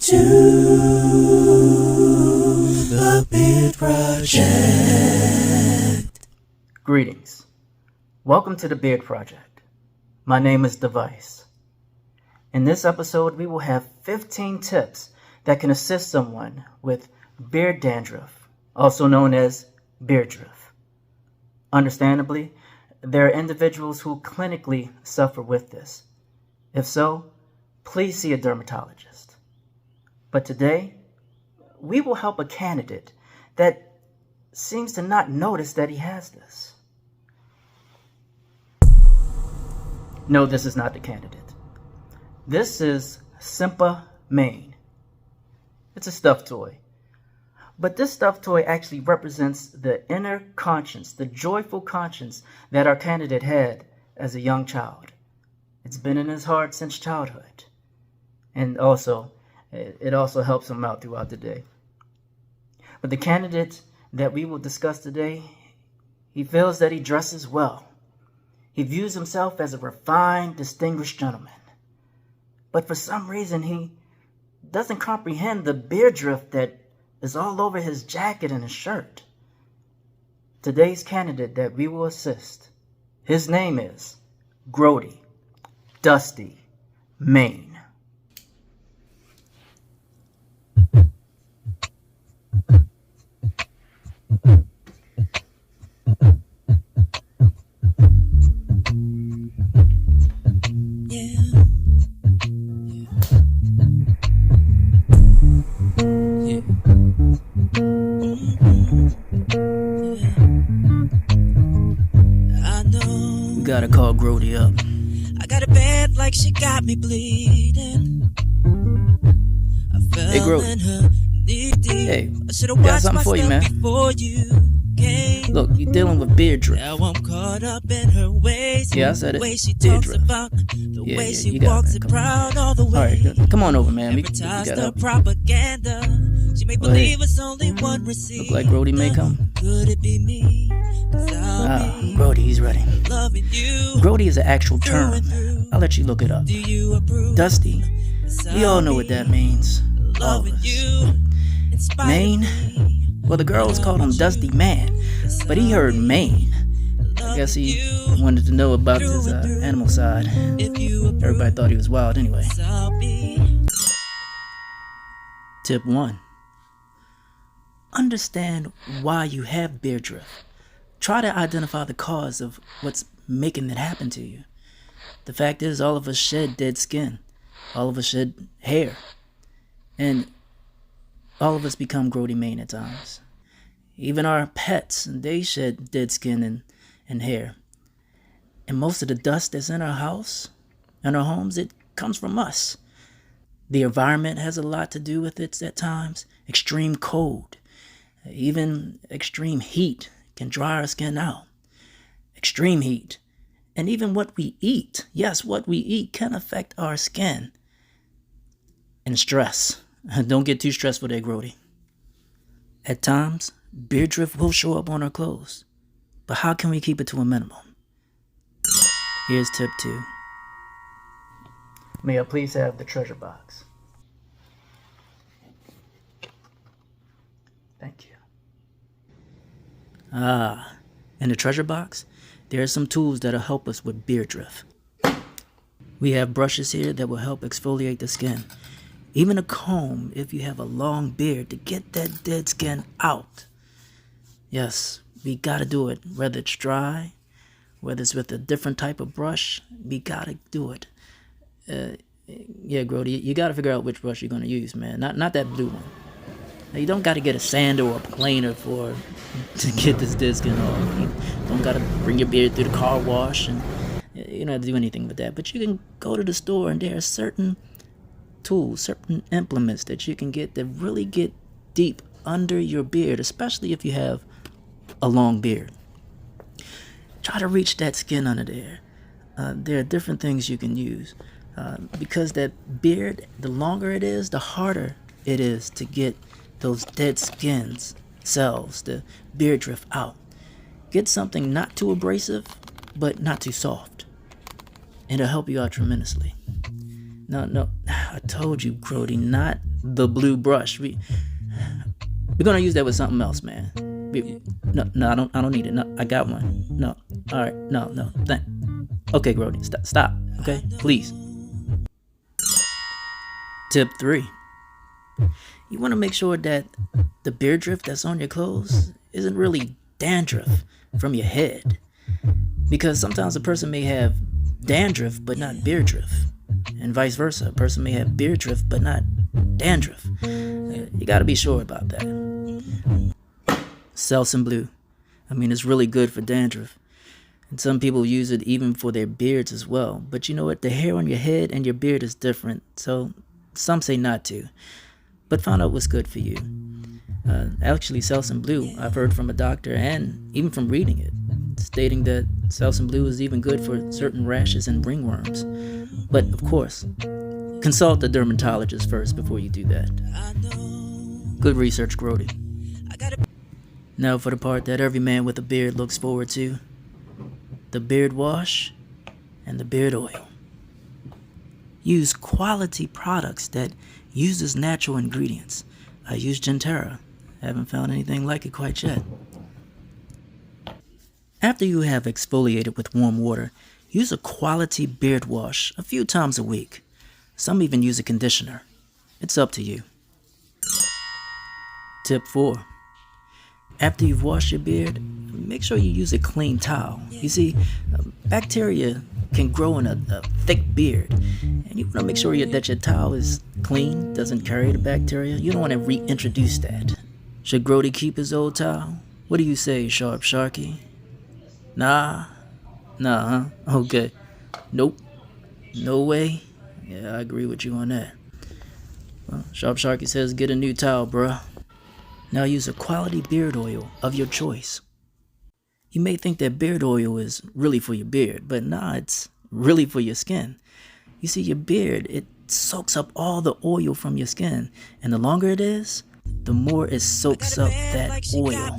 to the Beard Project. Greetings. Welcome to the Beard Project. My name is Device. In this episode, we will have 15 tips that can assist someone with beard dandruff, also known as bearddruff. Understandably, there are individuals who clinically suffer with this. If so, please see a dermatologist. But today, we will help a candidate that seems to not notice that he has this. No, this is not the candidate. This is Simpa Mane. It's a stuffed toy. But this stuffed toy actually represents the inner conscience, the joyful conscience that our candidate had as a young child. It's been in his heart since childhood. And also, it also helps him out throughout the day. But the candidate that we will discuss today, he feels that he dresses well. He views himself as a refined, distinguished gentleman. But for some reason, he doesn't comprehend the bearddruff that is all over his jacket and his shirt. Today's candidate that we will assist, his name is Grody Dusty Mane. Gotta call Grody up. I got a bad like she got me bleeding. Hey, Grody. Hey, got something for you, man. Look, you're dealing with bearddruff. Now I'm caught up in her ways. Yeah, I said it. Bearddruff. Yeah, you got it, man. Come on. All right, come on over, man. We gotta help you. Propaganda. She may believe it's only one receipt. Look like Grody may come. Could it be me? Grody, he's ready. Grody is an actual term. I'll let you look it up. Dusty, we all know what that means. All of us. Mane? Well, the girls called him Dusty Man, but he heard Mane. I guess he wanted to know about his animal side. Everybody thought he was wild anyway. Tip 1. Understand why you have bearddruff. Try to identify the cause of what's making it happen to you. The fact is, all of us shed dead skin. All of us shed hair. And all of us become Grody Mane at times. Even our pets, they shed dead skin and hair. And most of the dust that's in our house, in our homes, it comes from us. The environment has a lot to do with it at times. Extreme cold, even extreme heat can dry our skin out. Extreme heat. And even what we eat, yes, what we eat can affect our skin. And stress. Don't get too stressful there, Grody. At times, bearddruff will show up on our clothes. But how can we keep it to a minimum? Here's tip 2. May I please have the treasure box? Thank you. In the treasure box, there are some tools that'll help us with bearddruff. We have brushes here that will help exfoliate the skin. Even a comb if you have a long beard to get that dead skin out. Yes, we gotta do it. Whether it's dry, whether it's with a different type of brush, we gotta do it. Yeah, Grody, you gotta figure out which brush you're gonna use, man. Not that blue one. Now, you don't gotta get a sander or a planer to get this dead skin off. You don't gotta bring your beard through the car wash, and you don't have to do anything with that. But you can go to the store, and there are certain tools, certain implements that you can get that really get deep under your beard, especially if you have a long beard. Try to reach that skin under there. There are different things you can use because that beard, the longer it is, the harder it is to get those dead skins cells, the bearddruff out. Get something not too abrasive, but not too soft. It'll help you out tremendously. No, I told you, Grody, not the blue brush. We're gonna use that with something else, man. No, I don't need it. No, I got one. No, all right, no. Okay, Grody, stop. Okay, please. Tip 3. You want to make sure that the beard drift that's on your clothes isn't really dandruff from your head, because sometimes a person may have dandruff but not beard drift, and vice versa. A person may have beard drift but not dandruff. You got to be sure about that. Selsun Blue. I mean, it's really good for dandruff, and some people use it even for their beards as well. But you know what? The hair on your head and your beard is different, so some say not to. But find out what's good for you. Actually, Selsun Blue, I've heard from a doctor and even from reading it, stating that Selsun Blue is even good for certain rashes and ringworms. But of course, consult the dermatologist first before you do that. Good research, Grody. Now for the part that every man with a beard looks forward to: the beard wash and the beard oil. Use quality products that uses natural ingredients. I use JINTARA. Haven't found anything like it quite yet. After you have exfoliated with warm water, use a quality beard wash a few times a week. Some even use a conditioner. It's up to you. Tip 4. After you've washed your beard, make sure you use a clean towel. You see, bacteria can grow in a thick beard, and you want to make sure that your towel is clean, doesn't carry the bacteria. You don't want to reintroduce that. Should Grody keep his old towel? What do you say, Sharp Sharky? Nah, huh? Okay. Nope. No way? Yeah, I agree with you on that. Well, Sharp Sharky says get a new towel, bruh. Now use a quality beard oil of your choice. You may think that beard oil is really for your beard, but nah, it's really for your skin. You see, your beard, it soaks up all the oil from your skin, and the longer it is, the more it soaks up that oil.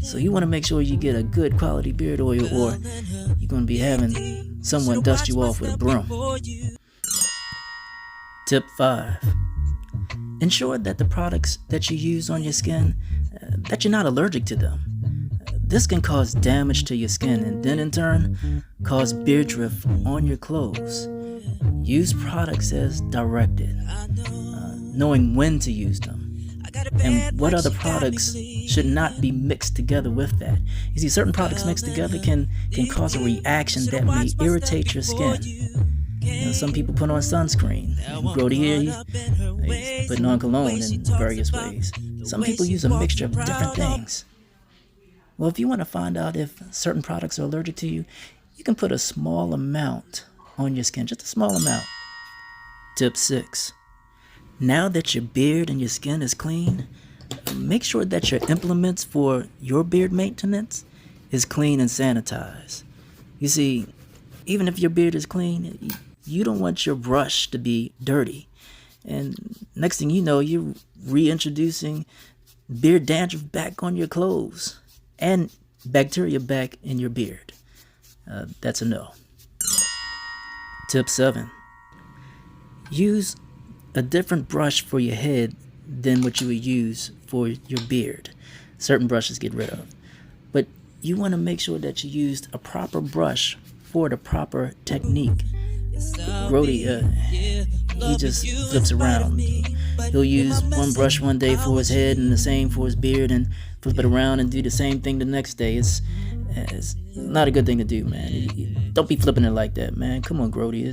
So you want to make sure you get a good quality beard oil, or you're going to be having someone dust you off with a broom. Tip 5. Ensure that the products that you use on your skin, that you're not allergic to them. This can cause damage to your skin and then in turn cause beard drift on your clothes. Use products as directed, knowing when to use them, and what other products should not be mixed together with that. You see, certain products mixed together can cause a reaction that may irritate your skin. You know, some people put on sunscreen. Grody here, he's putting on cologne in various ways. Some people use a mixture of different things. Well, if you want to find out if certain products are allergic to you, you can put a small amount on your skin, just a small amount. Tip 6. Now that your beard and your skin is clean, make sure that your implements for your beard maintenance is clean and sanitized. You see, even if your beard is clean, you don't want your brush to be dirty. And next thing you know, you're reintroducing beard dandruff back on your clothes and bacteria back in your beard. That's a no. Tip 7. Use a different brush for your head than what you would use for your beard. Certain brushes get rid of. But you want to make sure that you used a proper brush for the proper technique. Grody, he just flips around. He'll use one brush one day for his head and the same for his beard, and flip it around and do the same thing the next day. It's not a good thing to do, man. Don't be flipping it like that, man. Come on, Grody.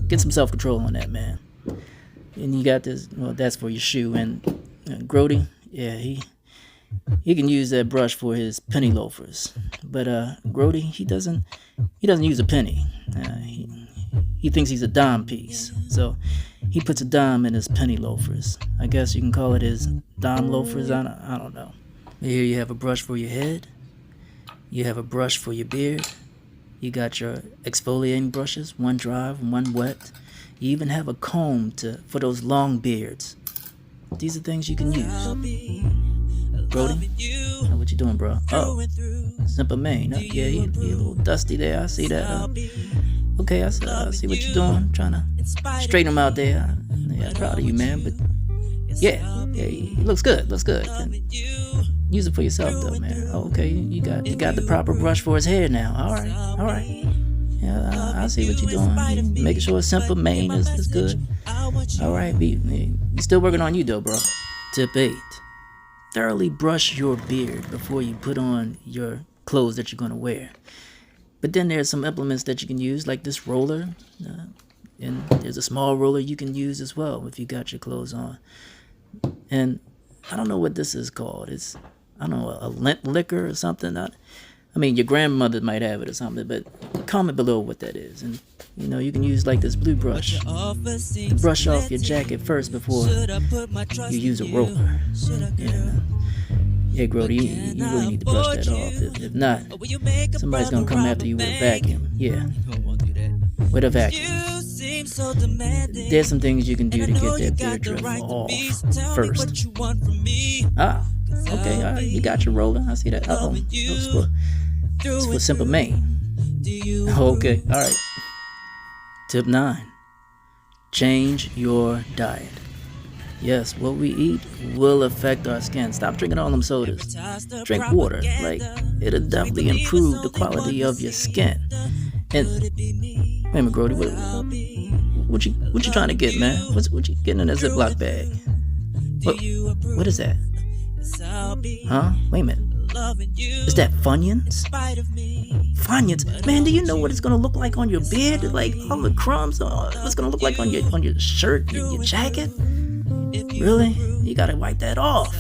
Get some self-control on that, man. And you got this, well, that's for your shoe. And Grody, yeah, he can use that brush for his penny loafers. But Grody, he doesn't use a penny. He thinks he's a dime piece. So he puts a dime in his penny loafers. I guess you can call it his dime loafers. I don't know. Here you have a brush for your head. You have a brush for your beard. You got your exfoliating brushes, one dry, one wet. You even have a comb for those long beards. These are things you can use. Grody, what you doing, bro? Oh, Simple Mane. Yeah, he a little dusty there. I see that. Okay, I see what you're doing. Trying to straighten him out there. Yeah, proud of you, man. But yeah, it looks good. And use it for yourself, though, man. Okay, you got the proper brush for his hair now. All right. Yeah, I see what you're doing. Making sure a simple mane is good. All right, we still working on you, though, bro. Tip 8. Thoroughly brush your beard before you put on your clothes that you're going to wear. But then there's some implements that you can use, like this roller. And there's a small roller you can use as well if you got your clothes on. And I don't know what this is called. It's, I don't know, a lint liquor or something. I mean, your grandmother might have it or something, but comment below what that is. And, you can use like this blue brush to brush off your jacket first before you use a roller. Yeah, Grody, you really need to brush that off. If not, somebody's going to come after you with a vacuum. Yeah, with a vacuum. There's some things you can do to get that beard drift off first. Ah, okay, all right, you got your roller. I see that. Uh-oh, it's for simple mane. Okay, all right. Tip 9. Change your diet. Yes, what we eat will affect our skin. Stop drinking all them sodas. Drink water. Like, it'll definitely improve the quality of your skin. And wait a minute, Grody, what you trying to get, man? What you getting in that Ziploc bag? What is that? Huh? Wait a minute. Is that Funyuns? Funyuns? Man, do you know what it's gonna look like on your beard? Like all the crumbs. What's gonna look like on your shirt, your jacket? Really? You gotta wipe that off.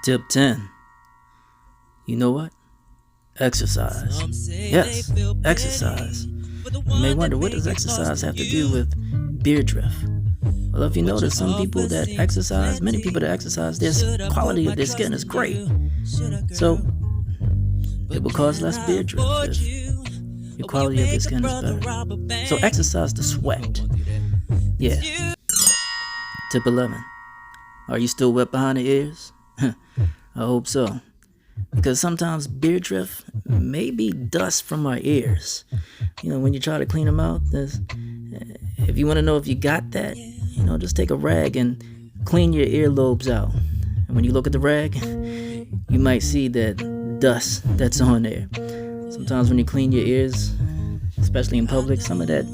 Tip 10. You know what? Exercise. Yes, exercise. You may wonder, what does exercise have to do with beard drift? Well, if you notice, some people that exercise, many people that exercise, their quality of their skin is great. So, it will cause less beard drift if your quality of your skin is better. So, exercise to sweat. Yeah. Tip 11. Are you still wet behind the ears? I hope so. Because sometimes beard drift may be dust from our ears. When you try to clean them out, if you want to know if you got that, just take a rag and clean your earlobes out. And when you look at the rag, you might see that dust that's on there. Sometimes when you clean your ears, especially in public, some of that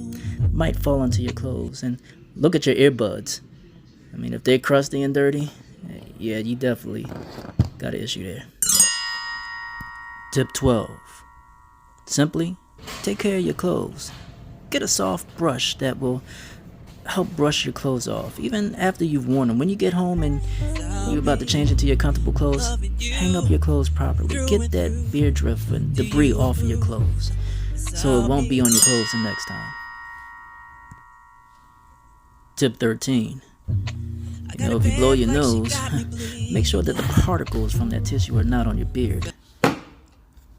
might fall into your clothes. And look at your earbuds. I mean, if they're crusty and dirty, yeah, you definitely got an issue there. Tip 12. Simply take care of your clothes. Get a soft brush that will help brush your clothes off, even after you've worn them. When you get home and you're about to change into your comfortable clothes, hang up your clothes properly. Get that beard drift and debris off of your clothes so it won't be on your clothes the next time. Tip 13. If you blow your nose, make sure that the particles from that tissue are not on your beard.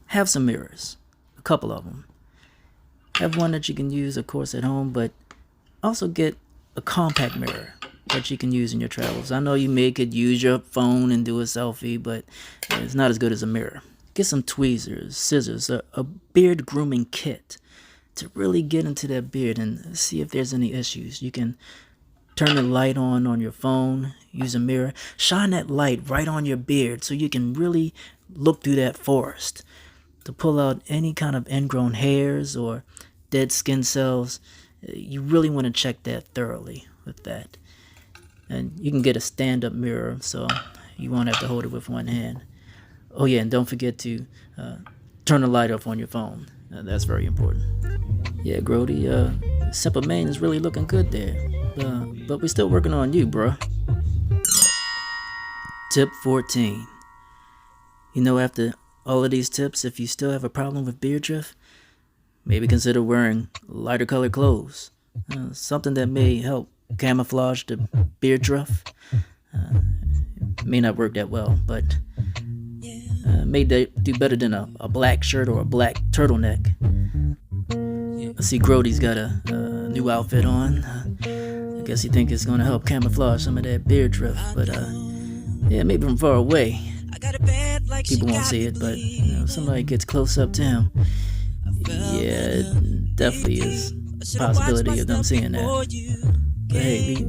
Have some mirrors, a couple of them. Have one that you can use, of course, at home, but also get a compact mirror that you can use in your travels. I know you could use your phone and do a selfie, but it's not as good as a mirror. Get some tweezers, scissors, a beard grooming kit to really get into that beard and see if there's any issues. You can turn the light on your phone, use a mirror, shine that light right on your beard so you can really look through that forest to pull out any kind of ingrown hairs or dead skin cells. You really want to check that thoroughly with that. And you can get a stand-up mirror so you won't have to hold it with one hand. Oh yeah, and don't forget to turn the light off on your phone. That's very important. Yeah, Grody, Simple Mane is really looking good there. But we're still working on you, bruh. Tip 14. After all of these tips, if you still have a problem with beard drift, maybe consider wearing lighter colored clothes. Something that may help camouflage the beard drift. It may not work that well, but may do better than a black shirt or a black turtleneck. I see Grody's got a new outfit on. I guess he thinks it's going to help camouflage some of that beard drift, but yeah, maybe from far away people won't see it, but if somebody gets close up to him, yeah, it definitely is a possibility of them seeing that. But hey,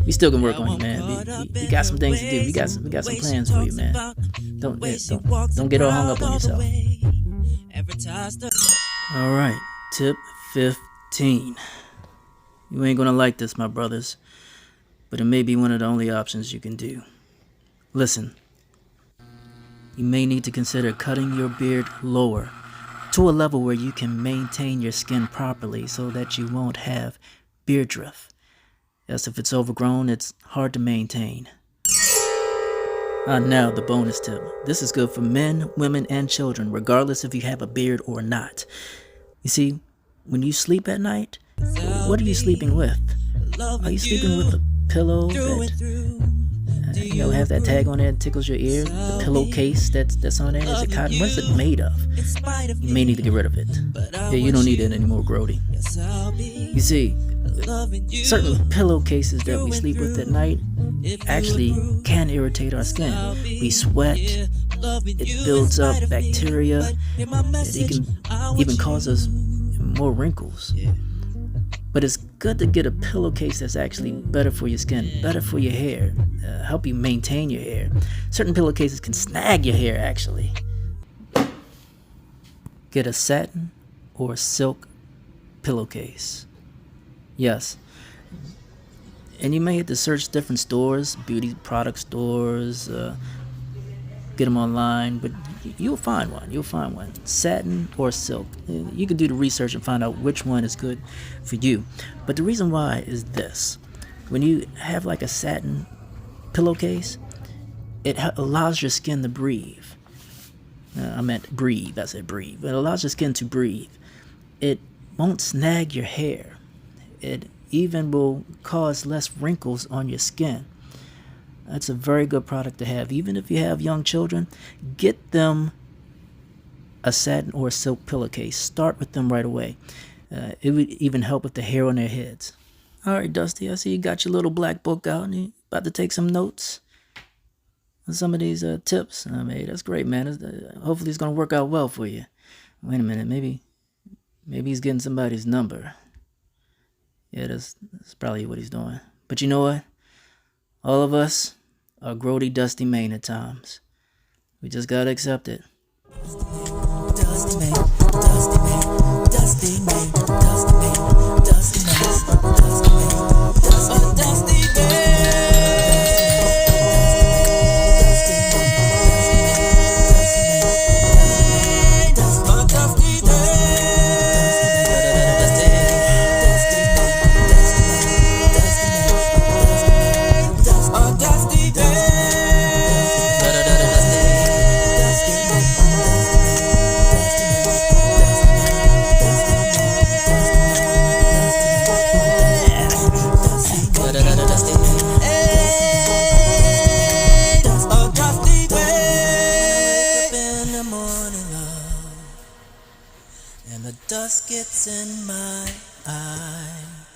we still can work on you, man. We got some things to do. We got some plans for you, man. Don't get all hung up on yourself. All right, tip 15. You ain't gonna like this, my brothers, but it may be one of the only options you can do. Listen, you may need to consider cutting your beard lower to a level where you can maintain your skin properly so that you won't have beard drift. Yes, if it's overgrown, it's hard to maintain. Now the bonus tip. This is good for men, women, and children, regardless if you have a beard or not. You see, when you sleep at night, what are you sleeping with? Are you sleeping with a pillow that have that tag on it that tickles your ear? The pillowcase that's on there, is it cotton? What is it made of? You may need to get rid of it. Yeah, you don't need it anymore, Grody. You see, certain pillowcases that we sleep with at night actually can irritate our skin. We sweat, it builds up bacteria, it can even cause us more wrinkles. But it's good to get a pillowcase that's actually better for your skin, better for your hair, help you maintain your hair. Certain pillowcases can snag your hair, actually. Get a satin or silk pillowcase. Yes. And you may have to search different stores, beauty product stores, get them online, but you'll find one. Satin or silk. You can do the research and find out which one is good for you. But the reason why is this. When you have like a satin pillowcase, it allows your skin to breathe. I meant breathe. I said breathe. It allows your skin to breathe. It won't snag your hair. It even will cause less wrinkles on your skin. That's a very good product to have. Even if you have young children, get them a satin or silk pillowcase. Start with them right away. It would even help with the hair on their heads. All right, Dusty, I see you got your little black book out and you about to take some notes on some of these tips. I mean, that's great, man. Hopefully it's going to work out well for you. Wait a minute, maybe he's getting somebody's number. Yeah, that's probably what he's doing. But you know what? All of us are Grody Dusty Mane at times. We just gotta accept it. Dusty Mane, Dusty Mane, Dusty Mane, Dusty Mane, Dusty Mane, Dusty Mane, Dusty Mane, Dusty and the dust gets in my eye.